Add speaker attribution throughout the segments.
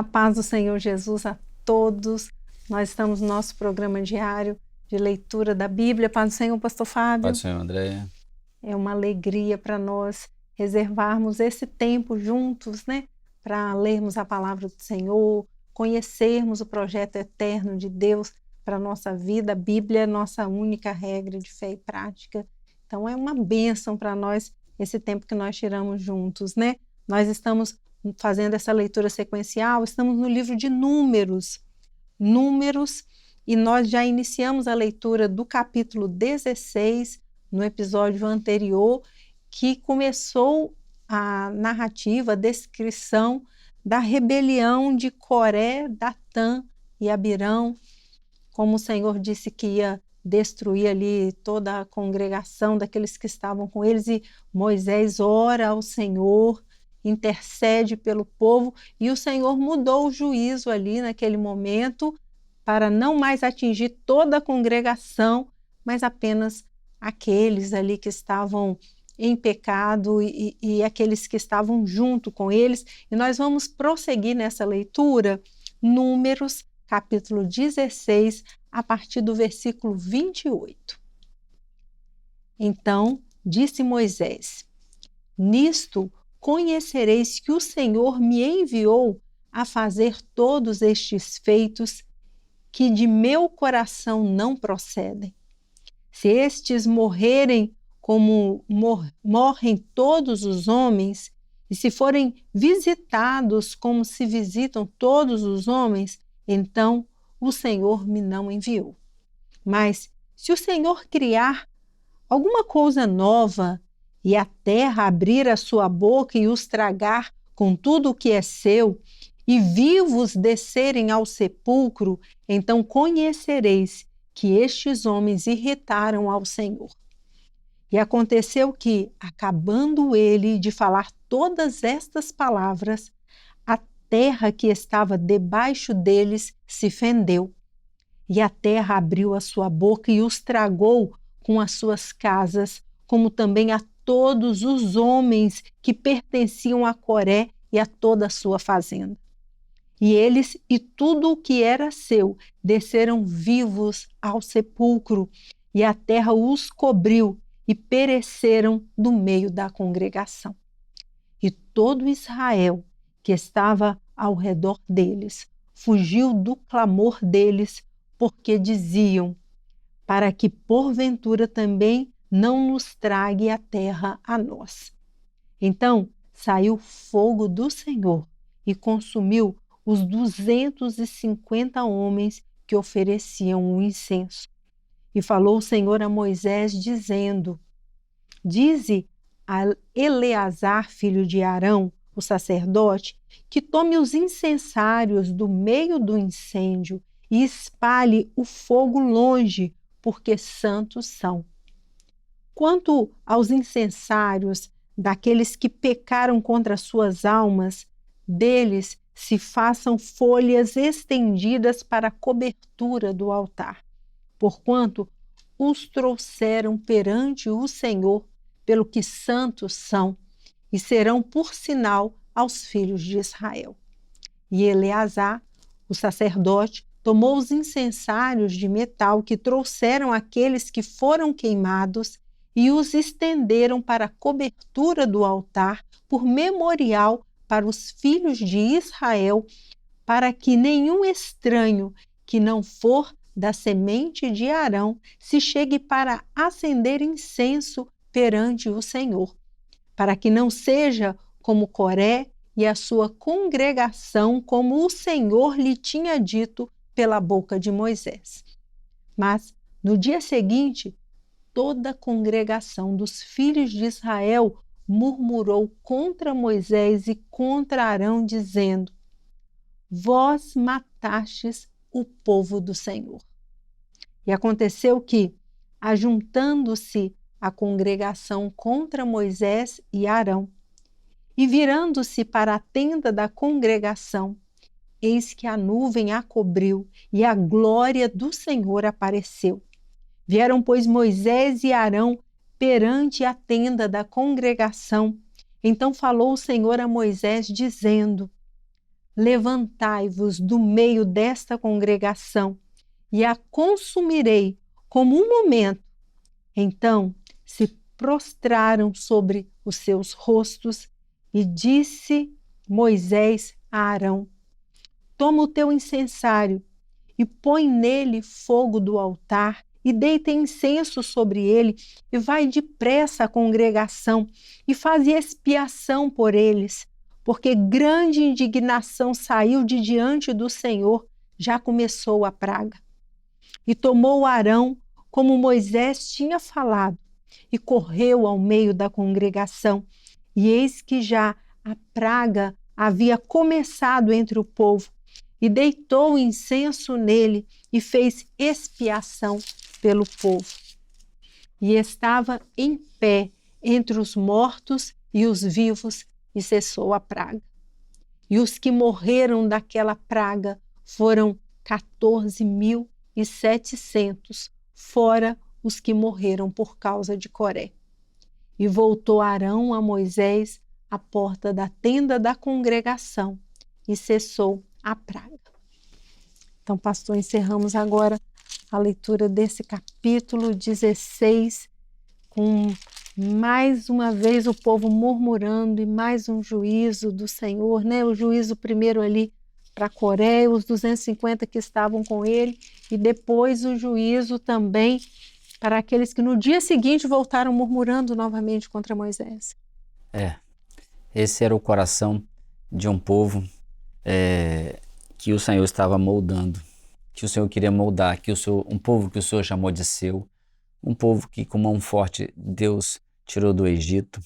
Speaker 1: A paz do Senhor Jesus a todos. Nós estamos no nosso programa diário de leitura da Bíblia. Paz do Senhor, pastor Fábio.
Speaker 2: Paz do Senhor, Andréia.
Speaker 1: É uma alegria para nós reservarmos esse tempo juntos, né? Para lermos a palavra do Senhor, conhecermos o projeto eterno de Deus para a nossa vida. A Bíblia é nossa única regra de fé e prática. Então é uma bênção para nós esse tempo que nós tiramos juntos, né? Nós estamos fazendo essa leitura sequencial, estamos no livro de Números, e nós já iniciamos a leitura do capítulo 16 no episódio anterior, que começou a narrativa, a descrição da rebelião de Coré, Datã e Abirão, como o Senhor disse que ia destruir ali toda a congregação daqueles que estavam com eles, e Moisés ora ao Senhor, intercede pelo povo, e o Senhor mudou o juízo ali naquele momento para não mais atingir toda a congregação, mas apenas aqueles ali que estavam em pecado e aqueles que estavam junto com eles. E nós vamos prosseguir nessa leitura, Números, capítulo 16, a partir do versículo 28. Então, disse Moisés: nisto conhecereis que o Senhor me enviou a fazer todos estes feitos que de meu coração não procedem. Se estes morrerem como morrem todos os homens, e se forem visitados como se visitam todos os homens, então o Senhor me não enviou. Mas se o Senhor criar alguma coisa nova, e a terra abrir a sua boca e os tragar com tudo o que é seu, e vivos descerem ao sepulcro, então conhecereis que estes homens irritaram ao Senhor. E aconteceu que, acabando ele de falar todas estas palavras, a terra que estava debaixo deles se fendeu, e a terra abriu a sua boca e os tragou com as suas casas, como também a todos os homens que pertenciam a Coré e a toda a sua fazenda. E eles e tudo o que era seu desceram vivos ao sepulcro, e a terra os cobriu e pereceram do meio da congregação. E todo Israel que estava ao redor deles fugiu do clamor deles, porque diziam: para que porventura também não nos trague a terra a nós. Então saiu fogo do Senhor e consumiu os 250 homens que ofereciam o incenso. E falou o Senhor a Moisés, dizendo: dize a Eleazar, filho de Arão, o sacerdote, que tome os incensários do meio do incêndio e espalhe o fogo longe, porque santos são. Quanto aos incensários daqueles que pecaram contra suas almas, deles se façam folhas estendidas para a cobertura do altar, porquanto os trouxeram perante o Senhor, pelo que santos são, e serão por sinal aos filhos de Israel. E Eleazar, o sacerdote, tomou os incensários de metal que trouxeram aqueles que foram queimados e os estenderam para a cobertura do altar por memorial para os filhos de Israel, para que nenhum estranho que não for da semente de Arão se chegue para acender incenso perante o Senhor, para que não seja como Coré e a sua congregação, como o Senhor lhe tinha dito pela boca de Moisés. Mas no dia seguinte, toda a congregação dos filhos de Israel murmurou contra Moisés e contra Arão, dizendo: vós matastes o povo do Senhor. E aconteceu que, ajuntando-se a congregação contra Moisés e Arão, e virando-se para a tenda da congregação, eis que a nuvem a cobriu e a glória do Senhor apareceu. Vieram, pois, Moisés e Arão perante a tenda da congregação. Então falou o Senhor a Moisés, dizendo: levantai-vos do meio desta congregação e a consumirei como um momento. Então se prostraram sobre os seus rostos e disse Moisés a Arão: toma o teu incensário e põe nele fogo do altar e deita incenso sobre ele e vai depressa à congregação e faz expiação por eles, porque grande indignação saiu de diante do Senhor, já começou a praga. E tomou Arão, como Moisés tinha falado, e correu ao meio da congregação, e eis que já a praga havia começado entre o povo, e deitou incenso nele e fez expiação pelo povo. E estava em pé entre os mortos e os vivos, e cessou a praga. E os que morreram daquela praga foram 14.700, fora os que morreram por causa de Coré. E voltou Arão a Moisés à porta da tenda da congregação, e cessou a praga. Então, pastor, encerramos agora a leitura desse capítulo 16, com mais uma vez o povo murmurando e mais um juízo do Senhor, né? O juízo primeiro ali para Coré, os 250 que estavam com ele, e depois o juízo também para aqueles que no dia seguinte voltaram murmurando novamente contra Moisés.
Speaker 2: Esse era o coração de um povo que o Senhor estava moldando, que o Senhor queria moldar, um povo que o Senhor chamou de seu, um povo que com mão forte Deus tirou do Egito,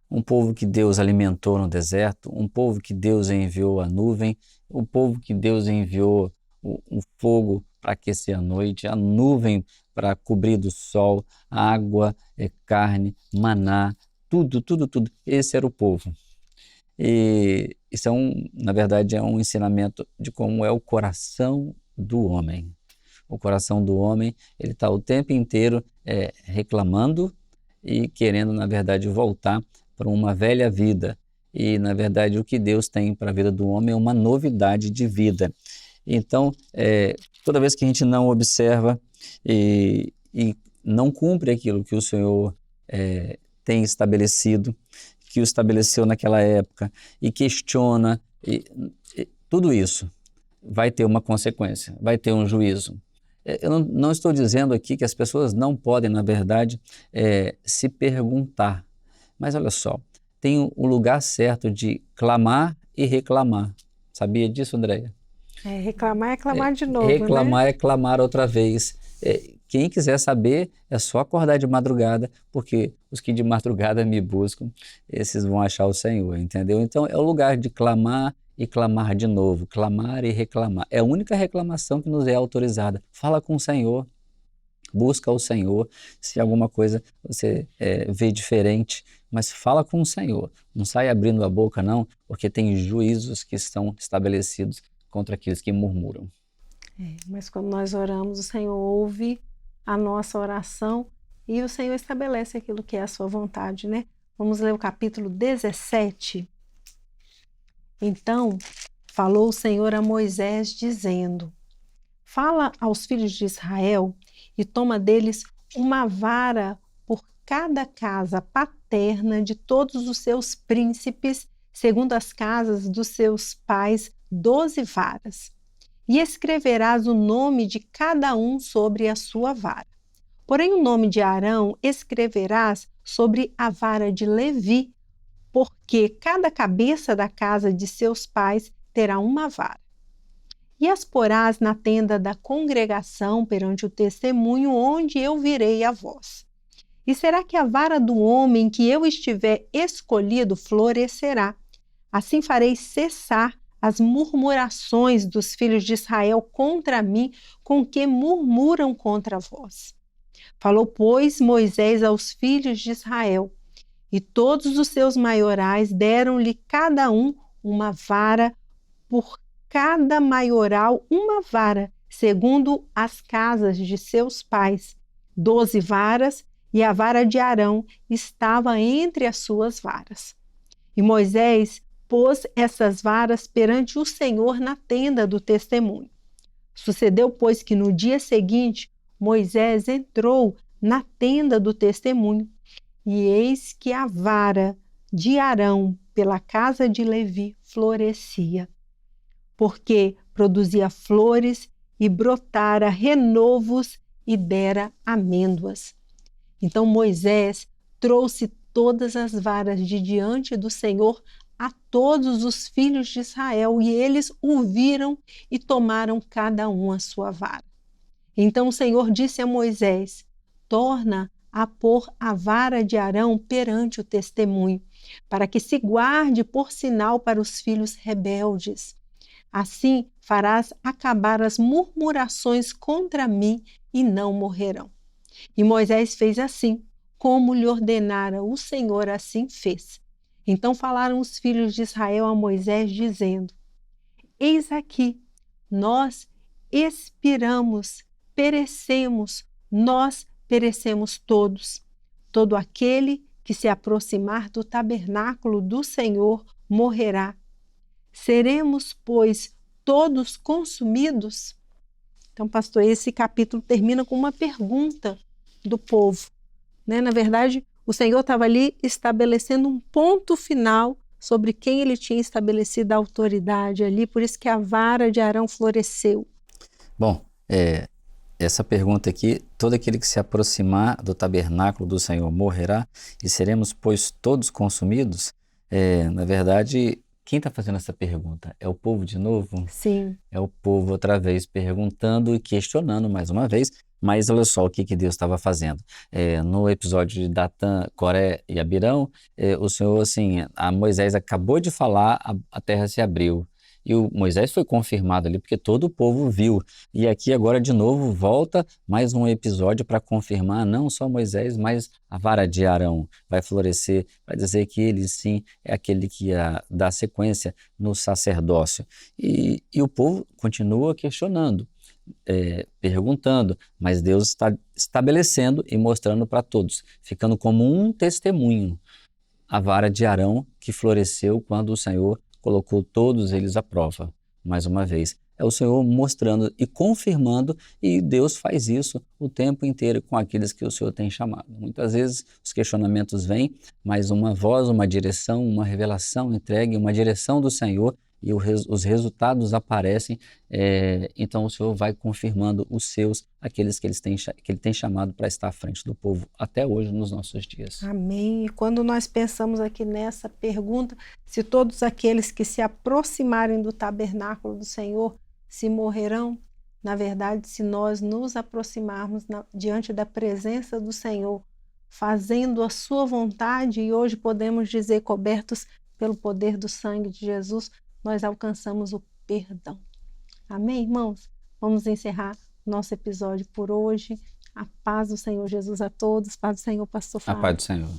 Speaker 2: um povo que Deus alimentou no deserto, um povo que Deus enviou a nuvem, um povo que Deus enviou o fogo para aquecer a noite, a nuvem para cobrir do sol, a água, carne, maná, tudo. Esse era o povo. E isso na verdade, é um ensinamento de como é o coração do homem. O coração do homem, ele está o tempo inteiro reclamando e querendo, na verdade, voltar para uma velha vida. E, na verdade, o que Deus tem para a vida do homem é uma novidade de vida. Então, toda vez que a gente não observa e não cumpre aquilo que o Senhor tem estabelecido, que o estabeleceu naquela época, e questiona, tudo isso vai ter uma consequência, vai ter um juízo. Eu não estou dizendo aqui que as pessoas não podem, na verdade, se perguntar, mas olha só, tem o lugar certo de clamar e reclamar. Sabia disso, Andréia?
Speaker 1: Reclamar é clamar de novo,
Speaker 2: reclamar
Speaker 1: né?
Speaker 2: é clamar outra vez. Quem quiser saber, é só acordar de madrugada, porque os que de madrugada me buscam, esses vão achar o Senhor, entendeu? Então, é o lugar de clamar e clamar de novo, clamar e reclamar. É a única reclamação que nos é autorizada. Fala com o Senhor, busca o Senhor. Se alguma coisa você vê diferente, mas fala com o Senhor. Não sai abrindo a boca, não, porque tem juízos que estão estabelecidos contra aqueles que murmuram.
Speaker 1: Mas quando nós oramos, o Senhor ouve a nossa oração e o Senhor estabelece aquilo que é a sua vontade, né? Vamos ler o capítulo 17. Então, falou o Senhor a Moisés, dizendo: fala aos filhos de Israel e toma deles uma vara por cada casa paterna de todos os seus príncipes, segundo as casas dos seus pais, 12 varas. E escreverás o nome de cada um sobre a sua vara. Porém, o nome de Arão escreverás sobre a vara de Levi, porque cada cabeça da casa de seus pais terá uma vara. E as porás na tenda da congregação perante o testemunho, onde eu virei a vós. E será que a vara do homem que eu estiver escolhido florescerá? Assim farei cessar as murmurações dos filhos de Israel contra mim, com que murmuram contra vós. Falou, pois, Moisés aos filhos de Israel, e todos os seus maiorais deram-lhe cada um uma vara, por cada maioral uma vara, segundo as casas de seus pais, 12 varas, e a vara de Arão estava entre as suas varas. E Moisés pôs essas varas perante o Senhor na tenda do testemunho. Sucedeu, pois, que no dia seguinte Moisés entrou na tenda do testemunho, e eis que a vara de Arão pela casa de Levi florescia, porque produzia flores e brotara renovos e dera amêndoas. Então Moisés trouxe todas as varas de diante do Senhor a todos os filhos de Israel, e eles o viram e tomaram cada um a sua vara. Então o Senhor disse a Moisés: torna a pôr a vara de Arão perante o testemunho, para que se guarde por sinal para os filhos rebeldes. Assim farás acabar as murmurações contra mim e não morrerão. E Moisés fez assim, como lhe ordenara o Senhor, assim fez. Então falaram os filhos de Israel a Moisés, dizendo: eis aqui, nós expiramos, perecemos, nós perecemos todos. Todo aquele que se aproximar do tabernáculo do Senhor morrerá. Seremos, pois, todos consumidos? Então, pastor, esse capítulo termina com uma pergunta do povo, né? Na verdade, o Senhor estava ali estabelecendo um ponto final sobre quem ele tinha estabelecido a autoridade ali, por isso que a vara de Arão floresceu.
Speaker 2: Bom, essa pergunta aqui, todo aquele que se aproximar do tabernáculo do Senhor morrerá, e seremos, pois, todos consumidos? Na verdade, quem está fazendo essa pergunta? É o povo de novo?
Speaker 1: Sim.
Speaker 2: É o povo outra vez perguntando e questionando mais uma vez, mas olha só o que Deus estava fazendo. No episódio de Datã, Coré e Abirão, o Senhor, assim, a Moisés acabou de falar, a terra se abriu. E o Moisés foi confirmado ali, porque todo o povo viu. E aqui agora de novo volta mais um episódio para confirmar, não só Moisés, mas a vara de Arão vai florescer, para dizer que ele sim é aquele que ia dar sequência no sacerdócio. E o povo continua questionando, perguntando, mas Deus está estabelecendo e mostrando para todos, ficando como um testemunho, a vara de Arão que floresceu quando o Senhor colocou todos eles à prova. Mais uma vez, é o Senhor mostrando e confirmando, e Deus faz isso o tempo inteiro com aqueles que o Senhor tem chamado. Muitas vezes os questionamentos vêm, mas uma voz, uma direção, uma revelação entregue, uma direção do Senhor, e os resultados aparecem, então o Senhor vai confirmando os seus, aqueles que Ele tem chamado para estar à frente do povo até hoje nos nossos dias.
Speaker 1: Amém. E quando nós pensamos aqui nessa pergunta, se todos aqueles que se aproximarem do tabernáculo do Senhor se morrerão, na verdade, se nós nos aproximarmos diante da presença do Senhor, fazendo a sua vontade, e hoje podemos dizer, cobertos pelo poder do sangue de Jesus, nós alcançamos o perdão. Amém, irmãos? Vamos encerrar nosso episódio por hoje. A paz do Senhor Jesus a todos. Paz do Senhor, pastor Fábio.
Speaker 2: A paz do Senhor.